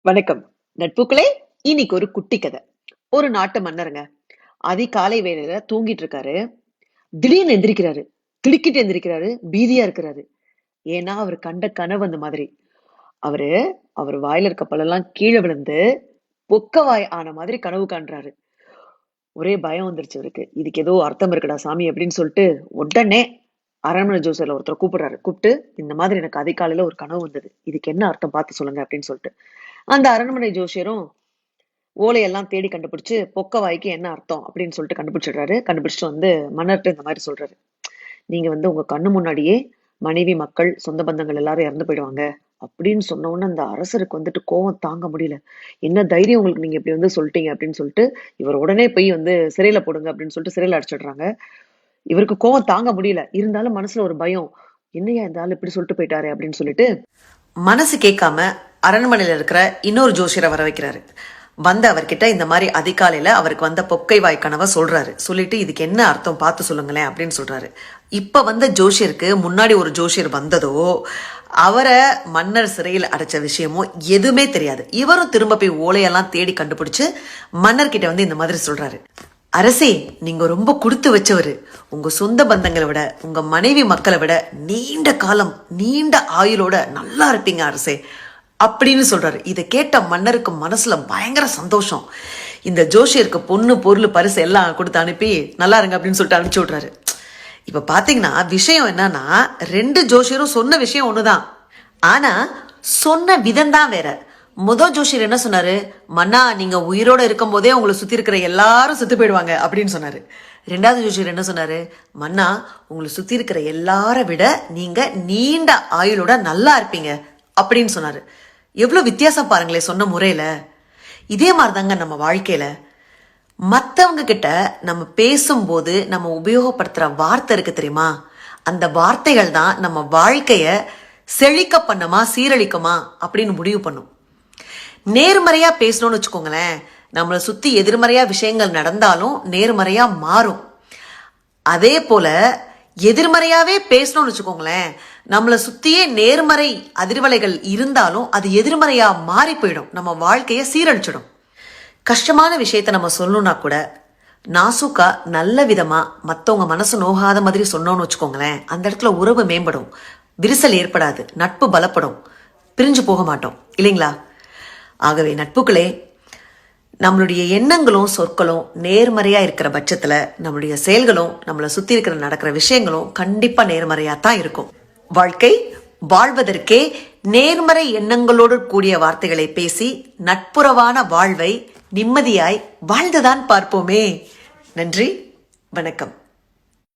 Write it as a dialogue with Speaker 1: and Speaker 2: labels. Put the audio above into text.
Speaker 1: வணக்கம் நட்புகளே. இன்னைக்கு ஒரு குட்டி கதை. ஒரு நாட்டு மன்னருங்க அதிகாலை வேளையில தூங்கிட்டு இருக்காரு. திடீர்னு எந்திரிக்கிறாரு. திடுக்கிட்டு எந்திரிக்கிறாரு. பீதியா இருக்கிறாரு. ஏன்னா அவர் கண்ட கனவு அந்த மாதிரி. அவரு அவர் வாயில இருக்க பழெல்லாம் கீழே விழுந்து பொக்கவாய் ஆன மாதிரி கனவு காண்றாரு. ஒரே பயம் வந்துருச்சு அவருக்கு. இதுக்கு ஏதோ அர்த்தம் இருக்குடா சாமி அப்படின்னு சொல்லிட்டு உடனே அரண்மனை ஜோசியர்ல ஒருத்தரை கூப்பிடுறாரு. கூப்பிட்டு, இந்த மாதிரி எனக்கு அதிகாலையில ஒரு கனவு வந்தது. இதுக்கு என்ன அர்த்தம் பார்த்து சொல்லுங்க அப்படின்னு சொல்லிட்டு அந்த அரண்மனை ஜோசியரும் ஓலையெல்லாம் தேடி கண்டுபிடிச்சு பொக்க வாய்க்கு என்ன அர்த்தம் அப்படின்னு சொல்லிட்டு கண்டுபிடிச்சிடுறாரு. கண்டுபிடிச்சிட்டு வந்து மன்னர்கிட்ட இந்த மாதிரி சொல்றாரு. நீங்க வந்து உங்க கண்ணு முன்னாடியே மனைவி, மக்கள், சொந்த பந்தங்கள் எல்லாரும் இறந்து போயிடுவாங்க அப்படின்னு சொன்ன உடனே அந்த அரசருக்கு வந்துட்டு கோவம் தாங்க முடியல. என்ன தைரியம் உங்களுக்கு, நீங்க இப்படி வந்து சொல்லிட்டீங்க அப்படின்னு சொல்லிட்டு இவர் உடனே போய் வந்து சிறையில போடுங்க அப்படின்னு சொல்லிட்டு சிறையில அடைச்சிடுறாங்க. இவருக்கு கோவம் தாங்க முடியல. இருந்தாலும் மனசுல ஒரு பயம். என்னையா இந்த ஆள் இப்படி சொல்லிட்டு போயிட்டாரு அப்படின்னு சொல்லிட்டு மனசு கேட்காம அரண்மனையில இருக்கிற இன்னொரு ஜோசியரை வர வைக்கிறாரு. வந்து அவர்கிட்ட இந்த மாதிரி அதிகாலையில அவருக்கு வந்த பொக்கை வாய் கனவை சொல்றாரு. சொல்லிட்டு இதுக்கு என்ன அர்த்தம் பார்த்து சொல்லுங்களேன் அப்படின்னு சொல்றாரு. இப்ப வந்த ஜோசியருக்கு முன்னாடி ஒரு ஜோசியர் வந்ததோ அவரை மன்னர் சிறையில் அடைச்ச விஷயமோ எதுவுமே தெரியாது. இவரும் திரும்ப போய் ஓலையெல்லாம் தேடி கண்டுபிடிச்சு மன்னர்கிட்ட வந்து இந்த மாதிரி சொல்றாரு. அரசே, நீங்க ரொம்ப கொடுத்து வச்சவரு. உங்க சொந்த பந்தங்களை விட, உங்க மனைவி மக்களை விட நீண்ட காலம் நீண்ட ஆயுளோட நல்லா இருப்பீங்க அரசே அப்படின்னு சொல்றாரு. இதை கேட்ட மன்னருக்கு மனசுல பயங்கர சந்தோஷம். இந்த ஜோஷியருக்கு பொண்ணு, பொருள், பரிசு எல்லாம் கொடுத்து அனுப்பி நல்லா இருங்க அப்படின்னு சொல்லிட்டு அனுப்பிச்சு விட்றாரு. இப்ப பாத்தீங்கன்னா விஷயம் என்னன்னா, ரெண்டு ஜோஷியரும் சொன்ன விஷயம் ஒண்ணுதான். ஆனா சொன்ன விதம் தான் வேற. முதல் ஜோஷியர் என்ன சொன்னாரு? மன்னா, நீங்க உயிரோட இருக்கும் போதே உங்களை சுத்தி இருக்கிற எல்லாரும் செத்து போயிடுவாங்க அப்படின்னு சொன்னாரு. ரெண்டாவது ஜோஷியர் என்ன சொன்னாரு? மன்னா, உங்களை சுத்தி இருக்கிற எல்லார விட நீங்க நீண்ட ஆயுளோட நல்லா இருப்பீங்க அப்படின்னு சொன்னாரு. எவ்வளவு வித்தியாசம் பாருங்களேன் சொன்ன முறையில. இதே மாதிரிதாங்க நம்ம வாழ்க்கையில மற்றவங்க கிட்ட நம்ம பேசும்போது நம்ம உபயோகப்படுத்துற வார்த்தை இருக்கு தெரியுமா? அந்த வார்த்தைகள் தான் நம்ம வாழ்க்கைய செழிக்க பண்ணுமா சீரழிக்குமா அப்படின்னு முடிவு பண்ணும். நேர்மறையா பேசணும்னு வச்சுக்கோங்களேன், நம்மளை சுத்தி எதிர்மறையா விஷயங்கள் நடந்தாலும் நேர்மறையா மாறும். அதே போல எதிர்மறையாவே பேசணும்னு வச்சுக்கோங்களேன், நம்மளை சுத்தியே நேர்மறை அதிர்வலைகள் இருந்தாலும் அது எதிர்மறையா மாறி போயிடும், நம்ம வாழ்க்கைய சீரழிச்சிடும். கஷ்டமான விஷயத்த நம்ம சொல்லணும்னா கூட நாசுக்கா நல்ல விதமா மத்தவங்க மனசு நோகாத மாதிரி சொன்னோம்னு வச்சுக்கோங்களேன், அந்த இடத்துல உறவு மேம்படும், விரிசல் ஏற்படாது, நட்பு பலப்படும், பிரிஞ்சு போக மாட்டோம் இல்லைங்களா? ஆகவே நட்புகளே, நம்மளுடைய எண்ணங்களும் சொற்களும் நேர்மறையா இருக்கிற பட்சத்துல நம்மளுடைய செயல்களும் நம்மளை சுத்தி இருக்கிற நடக்கிற விஷயங்களும் கண்டிப்பா நேர்மறையா தான் இருக்கும். வாழ்க்கை வாழ்வதற்கே நேர்மறை எண்ணங்களோடு கூடிய வார்த்தைகளை பேசி நட்புறவான வாழ்வை நிம்மதியாய் வாழ்ந்துதான் பார்ப்போமே. நன்றி, வணக்கம்.